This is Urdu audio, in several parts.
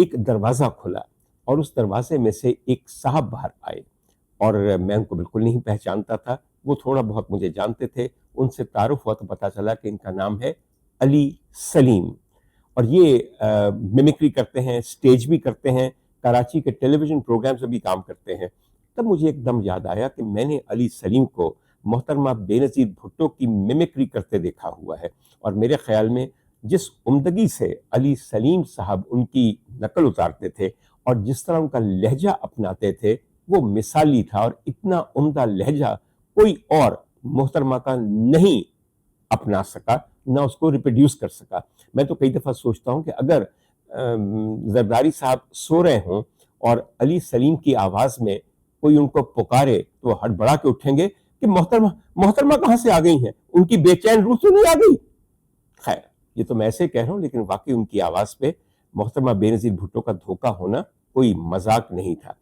ایک دروازہ کھلا اور اس دروازے میں سے ایک صاحب باہر آئے اور میں ان کو بالکل نہیں پہچانتا تھا. وہ تھوڑا بہت مجھے جانتے تھے. ان سے تعارف ہوا تو پتا چلا کہ ان کا نام ہے علی سلیم اور یہ ممکری کرتے ہیں, سٹیج بھی کرتے ہیں, کراچی کے ٹیلی ویژن پروگرام سے بھی کام کرتے ہیں. تب مجھے ایک دم یاد آیا کہ میں نے علی سلیم کو محترمہ بے نظیر بھٹو کی ممکری کرتے دیکھا ہوا ہے اور میرے خیال میں جس عمدگی سے علی سلیم صاحب ان کی نقل اتارتے تھے اور جس طرح ان کا لہجہ اپناتے تھے وہ مثالی تھا, اور اتنا عمدہ لہجہ کوئی اور محترمہ کا نہیں اپنا سکا, نہ اس کو ریپروڈیوس کر سکا. میں تو کئی دفعہ سوچتا ہوں کہ اگر زرداری صاحب سو رہے ہوں اور علی سلیم کی آواز میں کوئی ان کو پکارے تو وہ ہڑبڑا کے اٹھیں گے کہ محترمہ کہاں سے آ گئی ہیں, ان کی بے چین روح تو نہیں آ گئی. خیر, یہ تو میں ایسے کہہ رہا ہوں, لیکن واقعی ان کی آواز پہ محترمہ بے نظیر بھٹو کا دھوکہ ہونا کوئی مذاق نہیں تھا.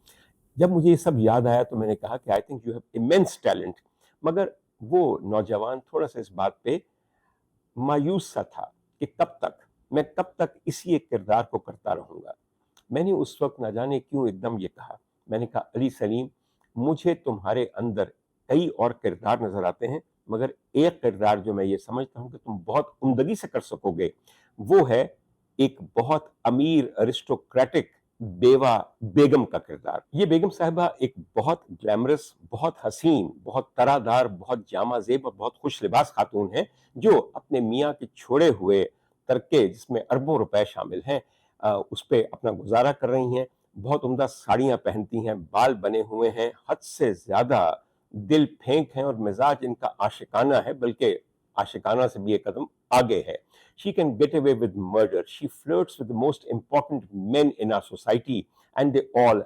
جب مجھے یہ سب یاد آیا تو میں نے کہا کہ I think you have immense talent. مگر وہ نوجوان تھوڑا سا اس بات پہ مایوس سا تھا کہ کب تک اسی ایک کردار کو کرتا رہوں گا. میں نے اس وقت نہ جانے کیوں ایک دم یہ کہا. میں نے کہا علی سلیم, مجھے تمہارے اندر کئی اور کردار نظر آتے ہیں, مگر ایک کردار جو میں یہ سمجھتا ہوں کہ تم بہت عمدگی سے کر سکو گے وہ ہے ایک بہت امیر ارسٹوکریٹک بیوہ بیگم کا کردار. یہ بیگم صاحبہ ایک بہت گلیمرس, بہت حسین, بہت طرح دار, بہت جامہ زیب اور بہت خوش لباس خاتون ہیں جو اپنے میاں کے چھوڑے ہوئے ترکے جس میں اربوں روپے شامل ہیں اس پہ اپنا گزارا کر رہی ہیں. بہت عمدہ ساڑیاں پہنتی ہیں, بال بنے ہوئے ہیں, حد سے زیادہ دل پھینک ہیں اور مزاج ان کا عاشقانہ ہے, بلکہ عاشقانہ سے بھی ایک قدم آگے ہے. She can get away with murder. She flirts with the most important men in our society and they all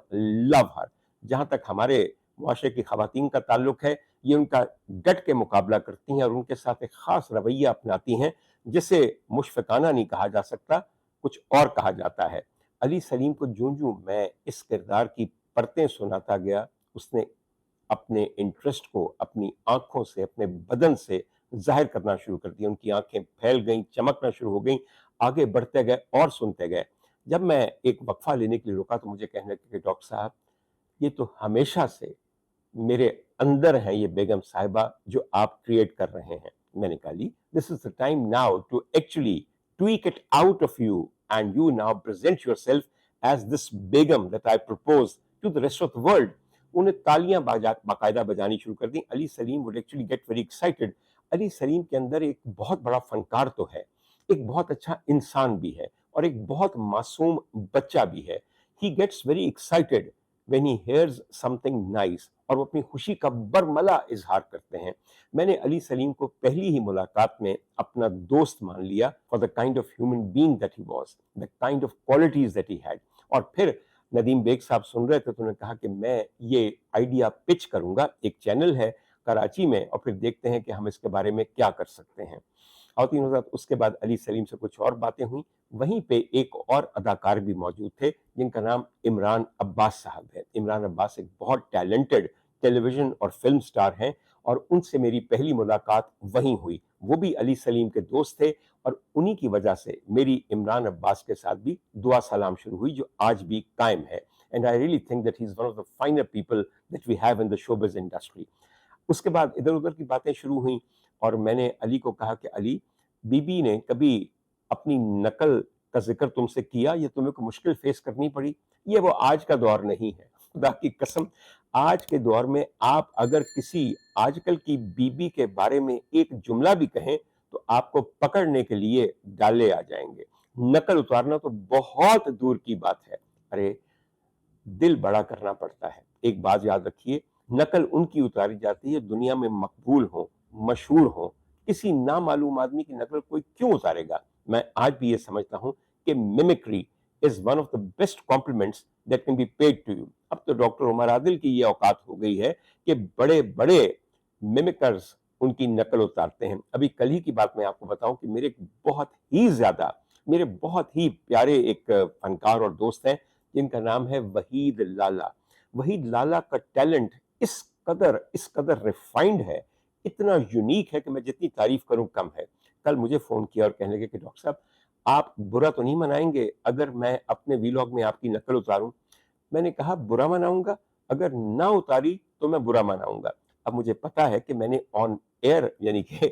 love her. جہاں تک ہمارے معاشرے کی خواتین کا تعلق ہے, یہ ان کا ڈٹ کے مقابلہ کرتی ہیں اور ان کے ساتھ ایک خاص رویہ اپناتی ہیں جسے مشفقانہ نہیں کہا جا سکتا, کچھ اور کہا جاتا ہے. علی سلیم کو جوں میں اس کردار کی پرتیں سناتا گیا, اس نے اپنے انٹرسٹ کو اپنی آنکھوں سے, اپنے بدن سے ظاہر کرنا شروع کر دیا. ان کی آنکھیں پھیل گئیں, چمکنا شروع ہو گئیں, آگے بڑھتے گئے اور سنتے گئے. جب میں ایک وقفہ لینے کے لیے رکا تو مجھے کہنے لگے کہ ڈاکٹر صاحب یہ تو ہمیشہ سے میرے اندر ہے یہ بیگم صاحبہ جو آپ کریٹ کر رہے ہیں. میں نے کہا Lee this is the time now to actually tweak it out of you and you now present yourself as this begum that I propose to the rest of the world. انہیں تالیاں باقاعدہ بجانی شروع کر دیں. علی سلیم would actually get very excited. علی سلیم کے اندر ایک بہت بڑا فنکار تو ہے, ایک بہت اچھا انسان بھی ہے اور ایک بہت معصوم بچہ بھی ہے. He gets very excited when he hears something nice اور وہ اپنی خوشی کا برملا اظہار کرتے ہیں. میں نے علی سلیم کو پہلی ہی ملاقات میں اپنا دوست مان لیا for the kind of human being that he was, the kind of qualities that he had. اور پھر ندیم بیگ صاحب سن رہے تھے تو انہوں نے کہا کہ میں یہ آئیڈیا پچ کروں گا, ایک چینل ہے کراچی میں اور پھر دیکھتے ہیں کہ ہم اس کے بارے میں کیا کر سکتے ہیں. اور اس کے بعد علی سلیم سے کچھ اور باتیں ہوئیں. وہیں پہ ایک اور اداکار بھی موجود تھے جن کا نام عمران عباس صاحب ہے. عمران عباس ایک بہت ٹیلنٹڈ ٹیلی ویژن اور فلم سٹار ہیں اور ان سے میری پہلی ملاقات وہیں ہوئی. وہ بھی علی سلیم کے دوست تھے اور انہی کی وجہ سے میری عمران عباس کے ساتھ بھی دعا سلام شروع ہوئی جو آج بھی قائم ہے. And I really think that he's one of the finer people that we have in the showbiz industry. اس کے بعد ادھر ادھر کی باتیں شروع ہوئیں اور میں نے علی کو کہا کہ علی, بی بی نے کبھی اپنی نقل کا ذکر تم سے کیا یا تمہیں کوئی مشکل فیس کرنی پڑی؟ یہ وہ آج کا دور نہیں ہے, خدا کی قسم. آج کے دور میں آپ اگر کسی آج کل کی بی بی کے بارے میں ایک جملہ بھی کہیں تو آپ کو پکڑنے کے لیے ڈالے آ جائیں گے. نقل اتارنا تو بہت دور کی بات ہے. ارے دل بڑا کرنا پڑتا ہے. ایک بات یاد رکھیے, نقل ان کی اتاری جاتی ہے دنیا میں مقبول ہوں, مشہور ہوں. کسی نامعلوم آدمی کی نقل کوئی کیوں اتارے گا؟ میں آج بھی یہ سمجھتا ہوں کہ میمکری is one of the best compliments that can be paid to you. اب تو ڈاکٹر عمر عادل کی یہ اوقات ہو گئی ہے کہ بڑے بڑے میمکرز ان کی نقل اتارتے ہیں. ابھی کل ہی کی بات میں آپ کو بتاؤں کہ میرے بہت ہی پیارے ایک فنکار اور دوست ہیں جن کا نام ہے وحید لالا. وحید لالا کا ٹیلنٹ اس قدر ریفائنڈ ہے, اتنا یونیک ہے کہ میں جتنی تعریف کروں کم ہے. کل مجھے فون کیا اور کہنے لگے کہ ڈاکٹر صاحب آپ برا تو نہیں منائیں گے اگر میں اپنے ویلاگ میں آپ کی نقل اتاروں؟ میں نے کہا برا مناؤں گا؟ اگر نہ اتاری تو میں برا مناؤں گا۔ اب مجھے پتا ہے کہ میں نے آن ایئر یعنی کہ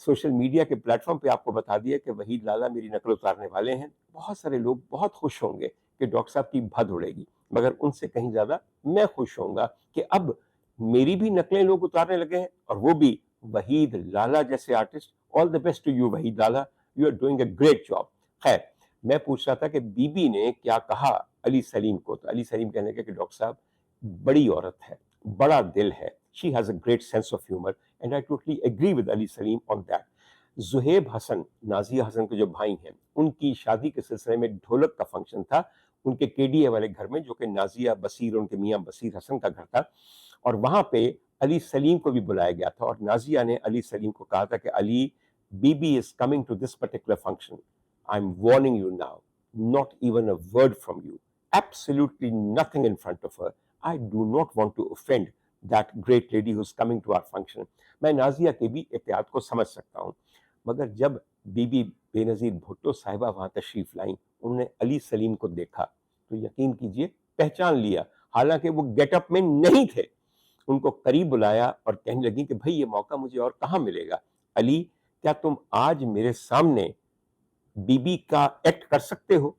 سوشل میڈیا کے پلیٹ فارم پہ آپ کو بتا دیا کہ وحید لالا میری نقل اتارنے والے ہیں، بہت سارے لوگ بہت خوش ہوں گے کہ ڈاکٹر صاحب کی بھد اڑے گی، مگر ان سے کہیں زیادہ میں خوش ہوں گا کہ اب میری بھی نقلیں لوگ اتارنے لگے ہیں، اور وہ بھی وحید لالا جیسے artist. All the best to you Waheed Lala, you are doing a great job. خیر، میں پوچھ رہا تھا کہ بی بی نے کیا کہا علی سلیم کو، تو علی سلیم کہنے لگے کہ ڈاکٹر صاحب بڑی عورت ہے، بڑا دل ہے، she has a great sense of humor and I totally agree with Ali Saleem on that۔ Zohaib حسن، نازیہ حسن کے جو بھائی ہیں، ان کی شادی کے سلسلے میں ڈھولک کا فنکشن تھا ان کے کے ڈی اے والے گھر میں، جو کہ نازیہ بصیر ان کے میاں بصیر حسن کا گھر تھا، اور وہاں پہ علی سلیم کو بھی بلایا گیا تھا، اور نازیہ نے علی سلیم کو کہا تھا کہ علی، بی بی is coming to this particular function, I am warning you now, not even a word from you, absolutely nothing in front of her. I do not want to offend that great lady who's coming to our function۔ میں نازیہ کے بھی احتیاط کو سمجھ سکتا ہوں، مگر جب بی بی بے نظیر بھٹو صاحبہ وہاں تشریف لائیں، انہوں نے علی سلیم کو دیکھا تو یقین کیجئے پہچان لیا، حالانکہ وہ گیٹ اپ میں نہیں تھے۔ ان کو قریب بلایا اور کہنے لگی کہ بھئی یہ موقع مجھے اور کہاں ملے گا، علی کیا تم آج میرے سامنے بی بی کا ایکٹ کر سکتے ہو؟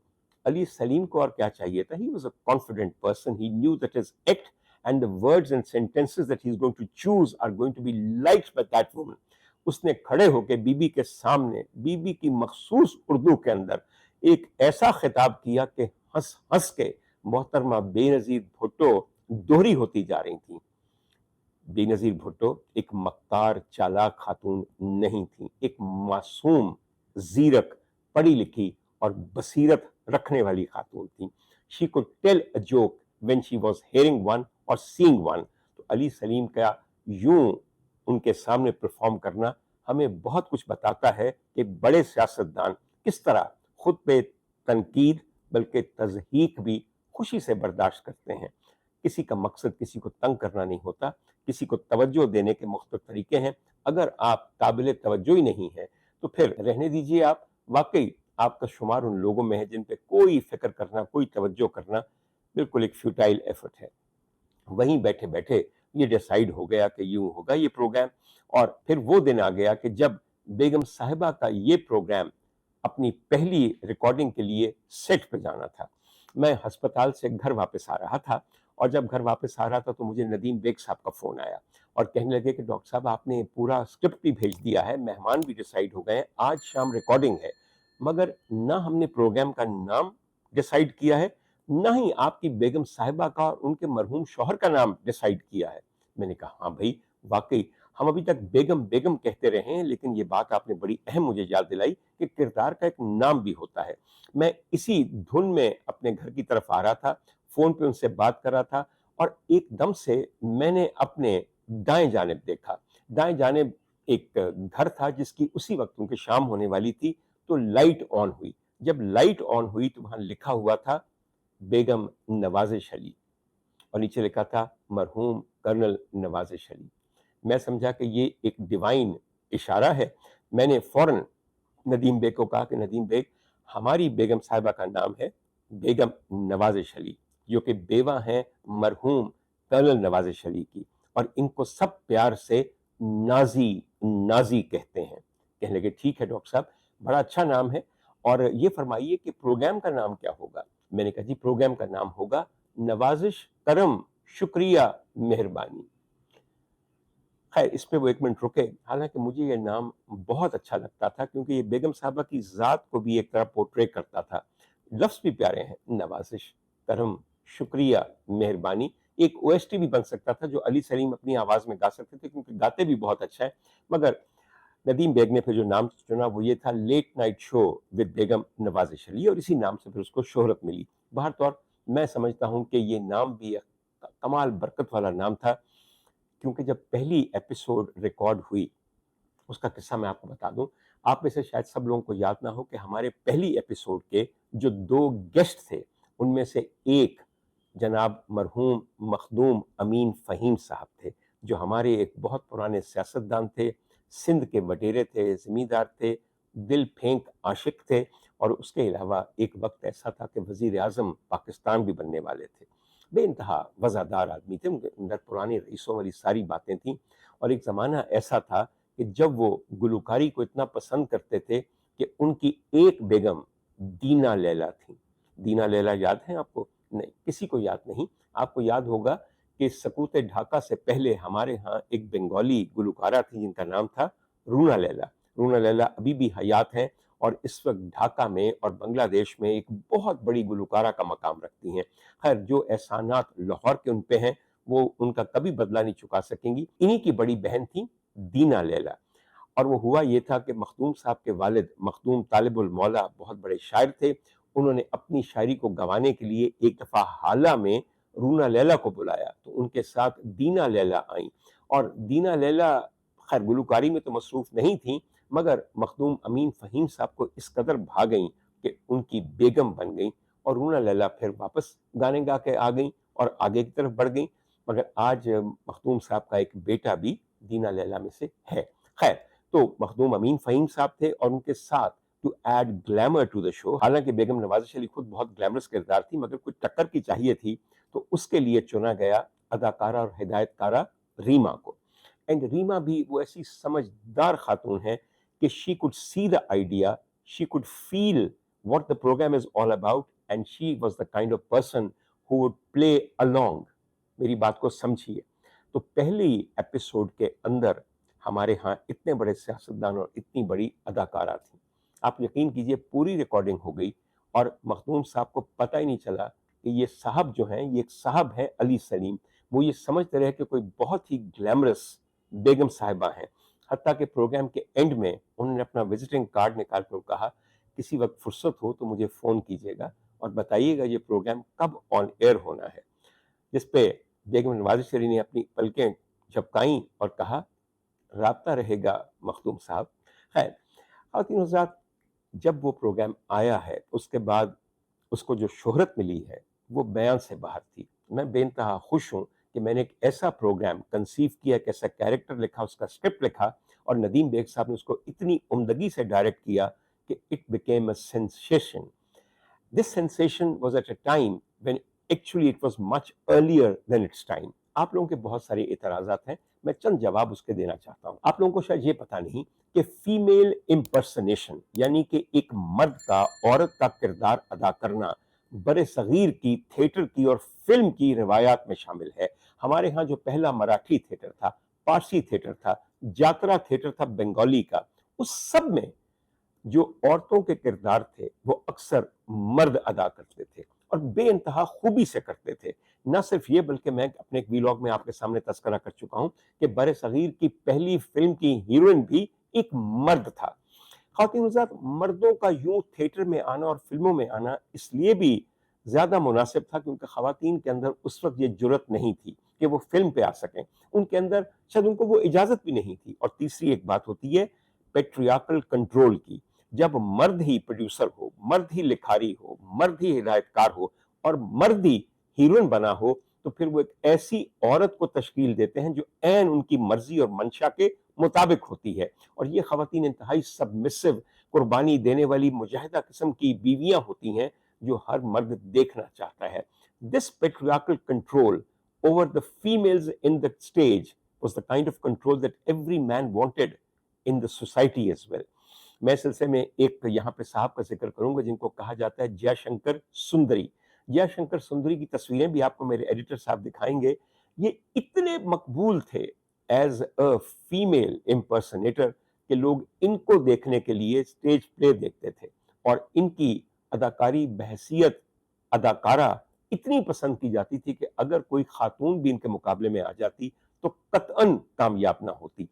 علی سلیم کو اور کیا چاہیے تھا، he was a confident person, he knew that his act and the words and sentences that he's going to choose are going to be liked by that woman۔ اس نے کھڑے ہو کے بی بی کے سامنے بی بی کی مخصوص اردو کے اندر ایک ایسا خطاب کیا کہ ہنس ہنس کے محترمہ بے نظیر بھٹو دوہری ہوتی جا رہی تھیں۔ بے نظیر بھٹو ایک مکار چالاک خاتون نہیں تھیں، ایک معصوم، زیرک، پڑھی لکھی اور بصیرت رکھنے والی خاتون تھیں۔ She could tell a joke when she was hearing one or seeing one۔ تو علی سلیم کا یوں ان کے سامنے پرفارم کرنا ہمیں بہت کچھ بتاتا ہے کہ بڑے سیاستدان کس طرح خود پہ تنقید بلکہ تضحیک بھی خوشی سے برداشت کرتے ہیں۔ کسی کا مقصد کسی کو تنگ کرنا نہیں ہوتا، کسی کو توجہ دینے کے مختلف طریقے ہیں۔ اگر آپ قابل توجہ ہی نہیں ہیں تو پھر رہنے دیجیے۔ آپ واقعی آپ کا شمار ان لوگوں میں ہے جن پہ کوئی فکر کرنا، کوئی توجہ کرنا بالکل ایک فیوٹائل ایفرٹ ہے۔ وہیں بیٹھے بیٹھے یہ ڈیسائیڈ ہو گیا کہ یوں ہوگا یہ پروگرام، اور پھر وہ دن آ گیا کہ جب بیگم صاحبہ کا یہ پروگرام اپنی پہلی ریکارڈنگ کے لیے سیٹ پہ جانا تھا۔ میں ہسپتال سے گھر واپس آ رہا تھا، اور جب گھر واپس آ رہا تھا تو مجھے ندیم بیگ صاحب کا فون آیا اور کہنے لگے کہ ڈاکٹر صاحب آپ نے پورا اسکرپٹ بھی بھیج دیا ہے، مہمان بھی ڈیسائیڈ ہو گئے ہیں، آج شام ریکارڈنگ ہے، مگر نہ ہم نے پروگرام کا نام ڈیسائیڈ کیا ہے، نہ ہی آپ کی بیگم صاحبہ کا اور ان کے مرحوم شوہر کا نام ڈیسائیڈ کیا ہے۔ میں نے کہا ہاں بھائی، واقعی ہم ابھی تک بیگم بیگم کہتے رہے ہیں، لیکن یہ بات آپ نے بڑی اہم مجھے یاد دلائی کہ کردار کا ایک نام بھی ہوتا ہے۔ میں اسی دھن میں اپنے گھر کی طرف آ رہا تھا، فون پہ ان سے بات کر رہا تھا، اور ایک دم سے میں نے اپنے دائیں جانب دیکھا۔ دائیں جانب ایک گھر تھا جس کی اسی وقت ان کی شام ہونے والی تھی، تو لائٹ آن ہوئی۔ جب لائٹ آن ہوئی تو وہاں لکھا ہوا تھا بیگم نوازش علی، اور نیچے لکھا تھا مرحوم کرنل نوازش علی۔ میں سمجھا کہ یہ ایک ڈیوائن اشارہ ہے۔ میں نے فوراً ندیم بیگ کو کہا کہ ندیم بیگ، ہماری بیگم صاحبہ کا نام ہے بیگم نوازش علی، جو کہ بیوہ ہیں مرحوم کرنل نوازش علی کی، اور ان کو سب پیار سے نازی نازی کہتے ہیں۔ کہنے لگے ٹھیک ہے ڈاکٹر صاحب، بڑا اچھا نام ہے، اور یہ فرمائیے کہ پروگرام کا نام کیا ہوگا؟ میں نے کہا جی پروگرام کا نام ہوگا نوازش، کرم، شکریہ، مہربانی۔ خیر اس پہ وہ ایک منٹ رکے، حالانکہ مجھے یہ نام بہت اچھا لگتا تھا کیونکہ یہ بیگم صاحبہ کی ذات کو بھی ایک طرح پورٹریٹ کرتا تھا۔ لفظ بھی پیارے ہیں، نوازش، کرم، شکریہ، مہربانی۔ ایک او ایس ٹی بھی بن سکتا تھا جو علی سلیم اپنی آواز میں گا سکتے تھے کیونکہ گاتے بھی بہت اچھا ہے، مگر ندیم بیگ نے پھر جو نام چنا وہ یہ تھا لیٹ نائٹ شو ود بیگم نوازش علی، اور اسی نام سے پھر اس کو شہرت ملی۔ بہر طور میں سمجھتا ہوں کہ یہ نام بھی ایک کمال برکت والا نام تھا، کیونکہ جب پہلی ایپیسوڈ ریکارڈ ہوئی، اس کا قصہ میں آپ کو بتا دوں، آپ میں سے شاید سب لوگوں کو یاد نہ ہو کہ ہمارے پہلی ایپیسوڈ کے جو 2 گیسٹ تھے ان میں سے ایک جناب مرحوم مخدوم امین فہیم صاحب تھے، جو ہمارے ایک بہت پرانے سیاستدان تھے، سندھ کے وڈیرے تھے، زمیندار تھے، دل پھینک عاشق تھے، اور اس کے علاوہ ایک وقت ایسا تھا کہ وزیر اعظم پاکستان بھی بننے والے تھے. بے انتہا وزادار آدمی تھے، ان کے اندر پرانے رئیسوں والی ساری باتیں تھیں. اور ایک زمانہ ایسا تھا کہ جب وہ گلوکاری کو اتنا پسند کرتے تھے کہ ان کی ایک بیگم دینا لیلا تھیں. دینا لیلا یاد ہیں آپ کو؟ نہیں، کسی کو یاد نہیں. آپ کو یاد ہوگا کہ سقوط ڈھاکہ سے پہلے ہمارے ہاں ایک بنگالی گلوکارہ تھی جن کا نام تھا رونا لیلا. رونا لیلا ابھی بھی حیات ہیں اور اس وقت ڈھاکہ میں اور بنگلہ دیش میں ایک بہت بڑی گلوکارہ کا مقام رکھتی ہیں. خیر، جو احسانات لاہور کے ان پہ ہیں وہ ان کا کبھی بدلہ نہیں چکا سکیں گی. انہی کی بڑی بہن تھی دینا لیلا. اور وہ ہوا یہ تھا کہ مخدوم صاحب کے والد مخدوم طالب المولا بہت بڑے شاعر تھے. انہوں نے اپنی شاعری کو گوانے کے لیے ایک دفعہ حالہ میں رونا لیلا کو بلایا تو ان کے ساتھ دینا لیلا آئیں. اور دینا لیلا خیر گلوکاری میں تو مصروف نہیں تھیں مگر مخدوم امین فہیم صاحب کو اس قدر بھا گئیں کہ ان کی بیگم بن گئیں. اور رونا لیلا پھر واپس گانے گا کے آ گئیں اور آگے کی طرف بڑھ گئیں. مگر آج مخدوم صاحب کا ایک بیٹا بھی دینا لیلا میں سے ہے. خیر، تو مخدوم امین فہیم صاحب تھے اور ان کے ساتھ to add glamour to the show, حالانکہ بیگم نوازش علی خود بہت گلیمرس کردار تھی مگر کوئی ٹکر کی چاہیے تھی تو اس کے لیے چنا گیا اداکارہ اور ہدایت کارہ ریما کو. اینڈ ریما بھی وہ ایسی سمجھدار خاتون ہے کہ she could see the idea, she could feel what the program is all about and she was the kind of person who would play along. میری بات کو سمجھیے. تو پہلی ایپیسوڈ کے اندر ہمارے ہاں اتنے بڑے سیاستدان اور اتنی بڑی اداکارہ تھیں. آپ یقین کیجئے پوری ریکارڈنگ ہو گئی اور مخدوم صاحب کو پتہ ہی نہیں چلا کہ یہ صاحب جو ہیں یہ ایک صاحب ہیں علی سلیم. وہ یہ سمجھتے رہے کہ کوئی بہت ہی گلیمرس بیگم صاحبہ ہیں. حتیٰ کہ پروگرام کے اینڈ میں انہوں نے اپنا وزٹنگ کارڈ نکال کر کہا کسی وقت فرصت ہو تو مجھے فون کیجیے گا اور بتائیے گا یہ پروگرام کب آن ایئر ہونا ہے. جس پہ بیگم نوازش علی نے اپنی پلکیں جھپکائیں اور کہا رابطہ رہے گا مخدوم صاحب. خیر خواتین حضرات، جب وہ پروگرام آیا ہے اس کے بعد اس کو جو شہرت ملی ہے وہ بیان سے باہر تھی. میں بے انتہا خوش ہوں کہ میں نے ایک ایسا پروگرام کنسیو کیا، ایک ایسا کیریکٹر لکھا، اس کا اسکرپٹ لکھا اور ندیم بیگ صاحب نے اس کو اتنی عمدگی سے ڈائریکٹ کیا کہ it became a sensation. This sensation was at a time when actually it was much earlier than its time. آپ لوگوں کے بہت سارے اعتراضات ہیں، میں چند جواب اس کے دینا چاہتا ہوں. آپ لوگوں کو شاید یہ پتہ نہیں کہ فیمیل امپرسنیشن یعنی کہ ایک مرد کا عورت کا کردار ادا کرنا بر صغیر کی تھیٹر کی اور فلم کی روایات میں شامل ہے. ہمارے ہاں جو پہلا مراٹھی تھیٹر تھا، پارسی تھیٹر تھا، جاترا تھیٹر تھا بنگالی کا، اس سب میں جو عورتوں کے کردار تھے وہ اکثر مرد ادا کرتے تھے اور بے انتہا خوبی سے کرتے تھے. نہ صرف یہ بلکہ میں اپنے ایک ویلاگ میں آپ کے سامنے تذکرہ کر چکا ہوں کہ بر صغیر کی پہلی فلم کی ہیروئن بھی ایک مرد تھا. خواتین حضرات، مردوں کا یوں تھیٹر میں آنا اور فلموں میں آنا اس لیے بھی زیادہ مناسب تھا کیونکہ خواتین کے اندر اس وقت یہ جرت نہیں تھی کہ وہ فلم پہ آ سکیں. ان کے اندر شاید ان کو وہ اجازت بھی نہیں تھی. اور تیسری ایک بات ہوتی ہے پیٹریارکل کنٹرول کی. جب مرد ہی پروڈیوسر ہو، مرد ہی لکھاری ہو، مرد ہی ہدایت کار ہو اور مرد ہی ہیروئن بنا ہو تو پھر وہ ایک ایسی عورت کو تشکیل دیتے ہیں جو عین ان کی مرضی اور منشا کے مطابق ہوتی ہے. اور یہ خواتین انتہائی سبمسو، قربانی دینے والی مجاہدہ قسم کی بیویاں ہوتی ہیں جو ہر مرد دیکھنا چاہتا ہے. This patriarchal control over the females in the stage was the kind of control that every man wanted in the society as well. میں سلسلے میں ایک یہاں پہ صاحب کا ذکر کروں گا جن کو کہا جاتا ہے جیا شنکر سندری. جیا شنکر سندری کی تصویریں بھی آپ کو میرے ایڈیٹر صاحب دکھائیں گے. یہ اتنے مقبول تھے ایز اے فیمیل امپرسنیٹر کہ لوگ ان کو دیکھنے کے لیے اسٹیج پلے دیکھتے تھے اور ان کی اداکاری بحیثیت اداکارہ اتنی پسند کی جاتی تھی کہ اگر کوئی خاتون بھی ان کے مقابلے میں آ جاتی تو قطعاً کامیاب نہ ہوتی.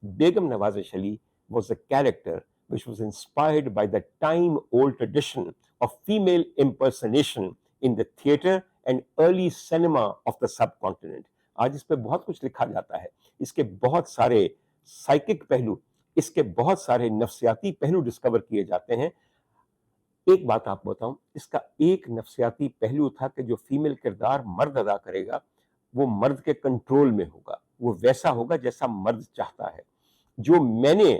بیگم Nawazish Ali was a character which was inspired by the time-old tradition of female impersonation in the theatre and early cinema of the subcontinent. آج اس پہ بہت کچھ لکھا جاتا ہے، اس کے بہت سارے سائیکک پہلو، اس کے بہت سارے نفسیاتی پہلو ڈسکور کیے جاتے ہیں. ایک بات آپ بتاؤں، اس کا ایک نفسیاتی پہلو تھا کہ جو فیمیل کردار مرد ادا کرے گا وہ مرد کے کنٹرول میں ہوگا، وہ ویسا ہوگا جیسا مرد چاہتا ہے. جو میں نے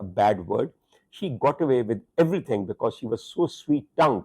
a bad word. She got away with everything because she was so sweet tongued.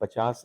50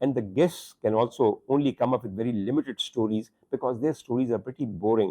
and the guests can also only come up with very limited stories because their stories are pretty boring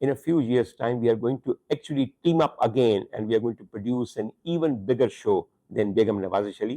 in a few years time, we are going to actually team up again and we are going to produce an even bigger show than Begum Nawazish Ali,